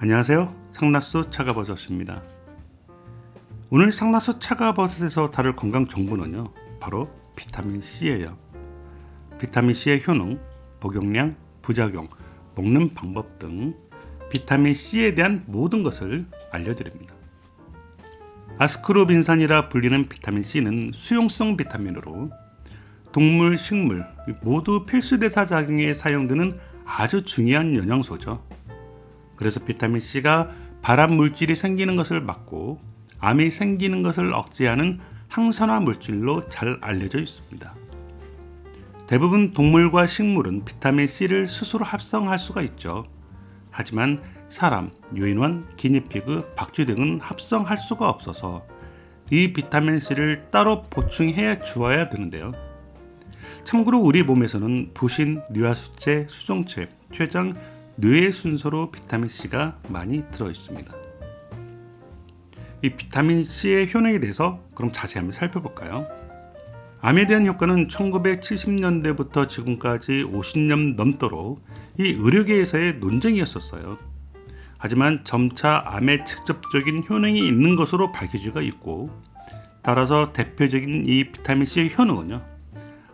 안녕하세요. 상라수 차가버섯입니다. 오늘 상라수 차가버섯에서 다룰 건강 정보는요, 바로 비타민C예요. 비타민C의 효능, 복용량, 부작용, 먹는 방법 등 비타민C에 대한 모든 것을 알려드립니다. 아스코르빈산이라 불리는 비타민C는 수용성 비타민으로 동물, 식물 모두 필수대사 작용에 사용되는 아주 중요한 영양소죠. 그래서 비타민C가 발암 물질이 생기는 것을 막고 암이 생기는 것을 억제하는 항산화 물질로 잘 알려져 있습니다. 대부분 동물과 식물은 비타민C를 스스로 합성할 수가 있죠. 하지만 사람, 유인원, 기니피그, 박쥐 등은 합성할 수가 없어서 이 비타민C를 따로 보충해 주어야 되는데요. 참고로 우리 몸에서는 부신, 뇌하수체, 수정체, 췌장, 뇌의 순서로 비타민C가 많이 들어있습니다. 이 비타민C의 효능에 대해서 그럼 자세히 한번 살펴볼까요? 암에 대한 효과는 1970년대부터 지금까지 50년 넘도록 이 의료계에서의 논쟁이었었어요. 하지만 점차 암에 직접적인 효능이 있는 것으로 밝혀지고 있고, 따라서 대표적인 이 비타민C의 효능은요,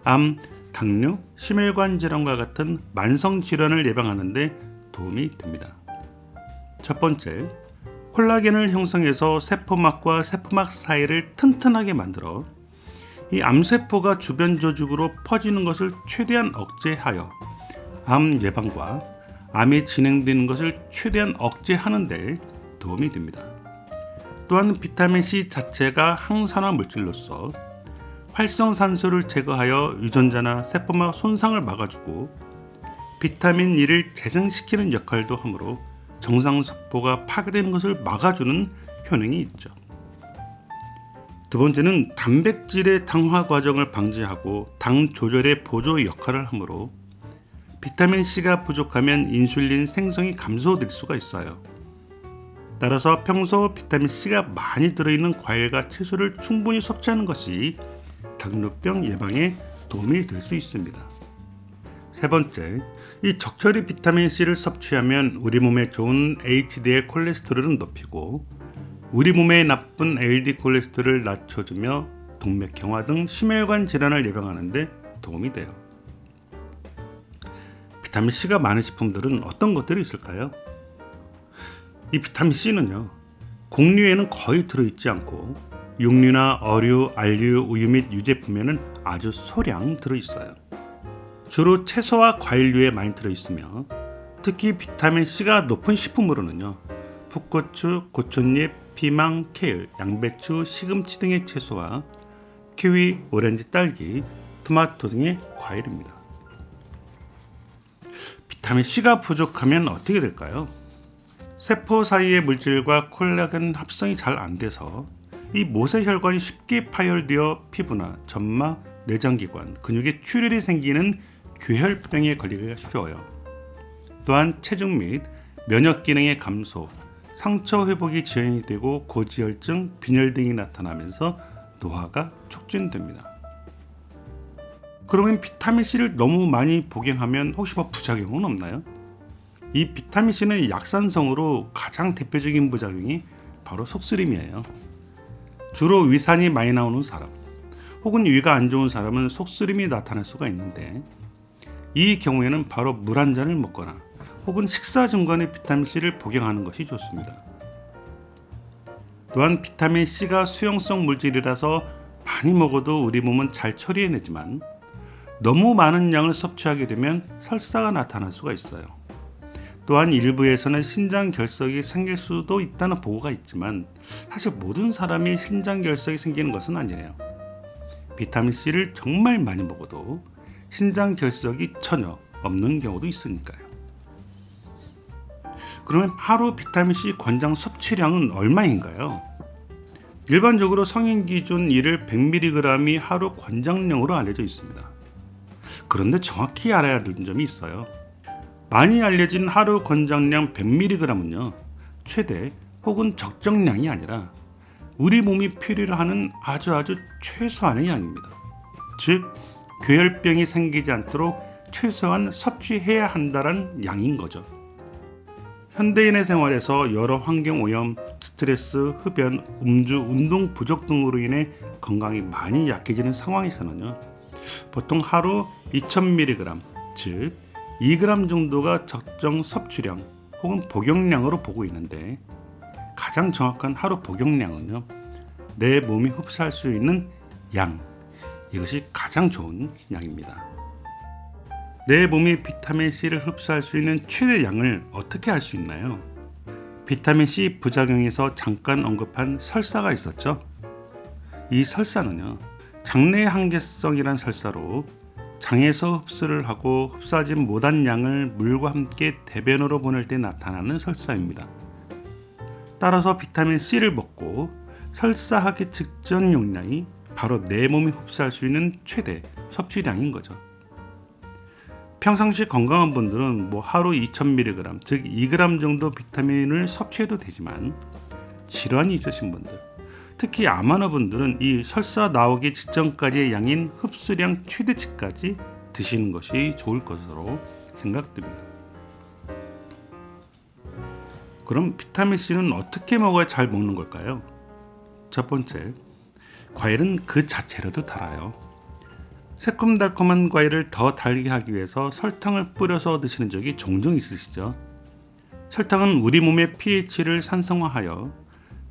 암, 당뇨, 심혈관 질환과 같은 만성 질환을 예방하는 데 도움이 됩니다. 첫 번째, 콜라겐을 형성해서 세포막과 세포막 사이를 튼튼하게 만들어 이 암세포가 주변 조직으로 퍼지는 것을 최대한 억제하여 암 예방과 암이 진행되는 것을 최대한 억제하는 데 도움이 됩니다. 또한 비타민C 자체가 항산화 물질로서 활성산소를 제거하여 유전자나 세포막 손상을 막아주고 비타민 E를 재생시키는 역할도 하므로 정상세포가 파괴되는 것을 막아주는 효능이 있죠. 두 번째는 단백질의 당화 과정을 방지하고 당 조절의 보조 역할을 하므로 비타민C가 부족하면 인슐린 생성이 감소될 수가 있어요. 따라서 평소 비타민C가 많이 들어있는 과일과 채소를 충분히 섭취하는 것이 당뇨병 예방에 도움이 될 수 있습니다. 세 번째, 이 적절히 비타민C를 섭취하면 우리 몸에 좋은 HDL 콜레스테롤을 높이고 우리 몸에 나쁜 LD 콜레스테롤을 낮춰주며 동맥경화 등 심혈관 질환을 예방하는 데 도움이 돼요. 비타민C가 많은 식품들은 어떤 것들이 있을까요? 이 비타민C는요, 곡류에는 거의 들어있지 않고 육류나 어류, 알류, 우유 및 유제품에는 아주 소량 들어있어요. 주로 채소와 과일류에 많이 들어있으며 특히 비타민C가 높은 식품으로는요, 풋고추, 고춧잎, 피망, 케일, 양배추, 시금치 등의 채소와 키위, 오렌지, 딸기, 토마토 등의 과일입니다. 비타민C가 부족하면 어떻게 될까요? 세포 사이의 물질과 콜라겐 합성이 잘 안 돼서 이 모세혈관이 쉽게 파열되어 피부나 점막, 내장기관, 근육에 출혈이 생기는 괴혈병에 걸리기가 쉬워요. 또한 체중 및 면역 기능의 감소, 상처 회복이 지연이 되고 고지혈증, 빈혈 등이 나타나면서 노화가 촉진됩니다. 그러면 비타민C를 너무 많이 복용하면 혹시 부작용은 없나요? 이 비타민C는 약산성으로 가장 대표적인 부작용이 바로 속쓰림이에요. 주로 위산이 많이 나오는 사람 혹은 위가 안 좋은 사람은 속쓰림이 나타날 수가 있는데, 이 경우에는 바로 물 한 잔을 먹거나 혹은 식사 중간에 비타민C를 복용하는 것이 좋습니다. 또한 비타민C가 수용성 물질이라서 많이 먹어도 우리 몸은 잘 처리해내지만 너무 많은 양을 섭취하게 되면 설사가 나타날 수가 있어요. 또한 일부에서는 신장결석이 생길 수도 있다는 보고가 있지만 사실 모든 사람이 신장결석이 생기는 것은 아니에요. 비타민C를 정말 많이 먹어도 신장결석이 전혀 없는 경우도 있으니까요. 그러면 하루 비타민C 권장 섭취량은 얼마인가요? 일반적으로 성인 기준 1을 100mg이 하루 권장량으로 알려져 있습니다. 그런데 정확히 알아야 될 점이 있어요. 많이 알려진 하루 권장량 100mg은요, 최대 혹은 적정량이 아니라 우리 몸이 필요로 하는 아주 최소한의 양입니다. 즉, 괴혈병이 생기지 않도록 최소한 섭취해야 한다는 양인 거죠. 현대인의 생활에서 여러 환경 오염, 스트레스, 흡연, 음주, 운동 부족 등으로 인해 건강이 많이 약해지는 상황에서는요, 보통 하루 2000mg, 즉 2g 정도가 적정 섭취량 혹은 복용량으로 보고 있는데, 가장 정확한 하루 복용량은요, 내 몸이 흡수할 수 있는 양, 이것이 가장 좋은 양입니다. 내 몸이 비타민C를 흡수할 수 있는 최대 양을 어떻게 알 수 있나요? 비타민C 부작용에서 잠깐 언급한 설사가 있었죠. 이 설사는요, 장내 한계성이란 설사로 장에서 흡수를 하고 흡수하지 못한 양을 물과 함께 대변으로 보낼 때 나타나는 설사입니다. 따라서 비타민C를 먹고 설사하기 직전 용량이 바로 내 몸이 흡수할 수 있는 최대 섭취량인 거죠. 평상시 건강한 분들은 하루 2000mg, 즉 2g 정도 비타민을 섭취해도 되지만, 질환이 있으신 분들, 특히 암 환자분들은 이 설사 나오기 직전까지의 양인 흡수량 최대치까지 드시는 것이 좋을 것으로 생각됩니다. 그럼 비타민C는 어떻게 먹어야 잘 먹는 걸까요? 첫 번째, 과일은 그 자체로도 달아요. 새콤달콤한 과일을 더 달게 하기 위해서 설탕을 뿌려서 드시는 적이 종종 있으시죠? 설탕은 우리 몸의 pH를 산성화하여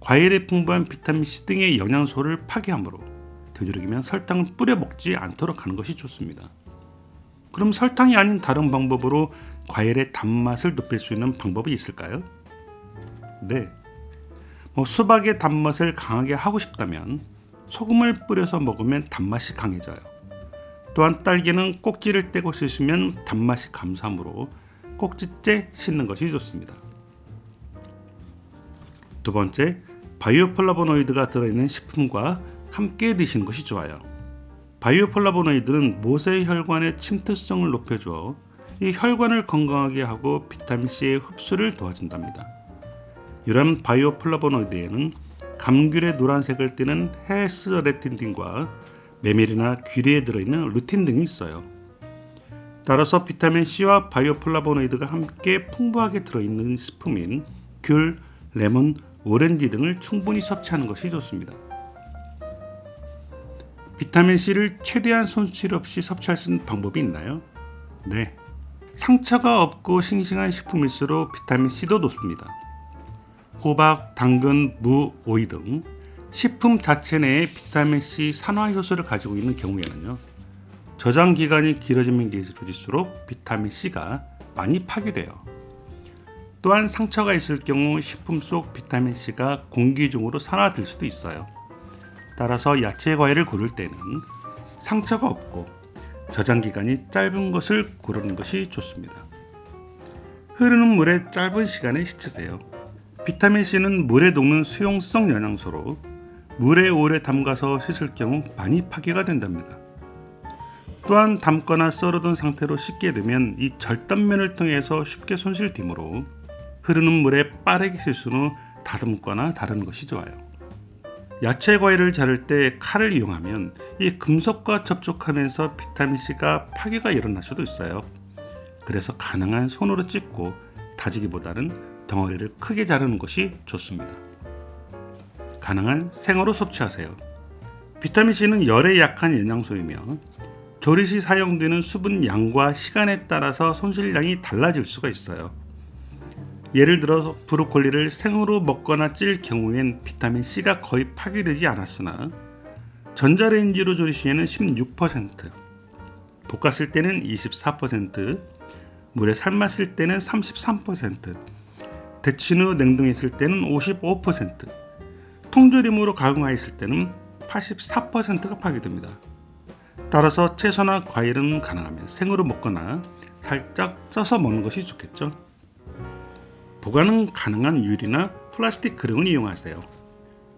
과일에 풍부한 비타민C 등의 영양소를 파괴하므로 되도록이면 설탕을 뿌려 먹지 않도록 하는 것이 좋습니다. 그럼 설탕이 아닌 다른 방법으로 과일의 단맛을 높일 수 있는 방법이 있을까요? 네, 수박의 단맛을 강하게 하고 싶다면 소금을 뿌려서 먹으면 단맛이 강해져요. 또한 딸기는 꼭지를 떼고 씻으면 단맛이 감사하므로 꼭지째 씻는 것이 좋습니다. 두 번째, 바이오플라보노이드가 들어있는 식품과 함께 드시는 것이 좋아요. 바이오플라보노이드는 모세 혈관의 침투성을 높여주어 이 혈관을 건강하게 하고 비타민C의 흡수를 도와준답니다. 이런 바이오플라보노이드에는 감귤의 노란색을 띠는 헤스레틴 등과 메밀이나 귀리에 들어있는 루틴 등이 있어요. 따라서 비타민C와 바이오플라보노이드가 함께 풍부하게 들어있는 식품인 귤, 레몬, 오렌지 등을 충분히 섭취하는 것이 좋습니다. 비타민C를 최대한 손실 없이 섭취할 수 있는 방법이 있나요? 네, 상처가 없고 싱싱한 식품일수록 비타민C도 높습니다. 호박, 당근, 무, 오이 등 식품 자체 내에 비타민C 산화 효소를 가지고 있는 경우에는요, 저장 기간이 길어질수록 비타민C가 많이 파괴돼요. 또한 상처가 있을 경우 식품 속 비타민C가 공기 중으로 산화될 수도 있어요. 따라서 야채 과일을 고를 때는 상처가 없고 저장 기간이 짧은 것을 고르는 것이 좋습니다. 흐르는 물에 짧은 시간에 씻으세요. 비타민C는 물에 녹는 수용성 영양소로 물에 오래 담가서 씻을 경우 많이 파괴가 된답니다. 또한 담거나 썰어둔 상태로 씻게 되면 이 절단면을 통해서 쉽게 손실되므로 흐르는 물에 빠르게 씻은 후 다듬거나 다루는 것이 좋아요. 야채 과일을 자를 때 칼을 이용하면 이 금속과 접촉하면서 비타민C가 파괴가 일어날 수도 있어요. 그래서 가능한 손으로 찢고 다지기보다는 덩어리를 크게 자르는 것이 좋습니다. 가능한 생으로 섭취하세요. 비타민C는 열에 약한 영양소이며 조리 시 사용되는 수분 양과 시간에 따라서 손실량이 달라질 수가 있어요. 예를 들어 브로콜리를 생으로 먹거나 찔 경우엔 비타민C가 거의 파괴되지 않았으나 전자레인지로 조리 시에는 16%, 볶았을 때는 24%, 물에 삶았을 때는 33%, 데친 후 냉동했을 때는 55%, 통조림으로 가공하였을 때는 84%가 파괴됩니다. 따라서 채소나 과일은 가능하면 생으로 먹거나 살짝 쪄서 먹는 것이 좋겠죠. 보관은 가능한 유리나 플라스틱 그릇을 이용하세요.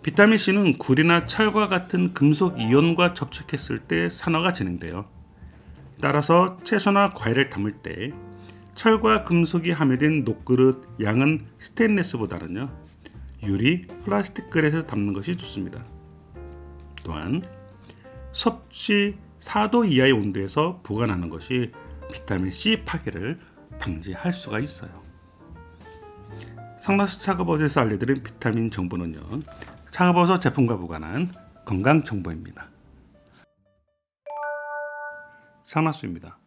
비타민C는 굴이나 철과 같은 금속 이온과 접촉했을 때 산화가 진행돼요. 따라서 채소나 과일을 담을 때 철과 금속이 함유된 녹그릇 양은 스테인리스보다는요, 유리, 플라스틱 그릇에 담는 것이 좋습니다. 또한 섭씨 4도 이하의 온도에서 보관하는 것이 비타민C 파괴를 방지할 수가 있어요. 상라수 차가버섯에서 알려드린 비타민 정보는요, 차가버섯 제품과 무관한 건강 정보입니다. 상라수입니다.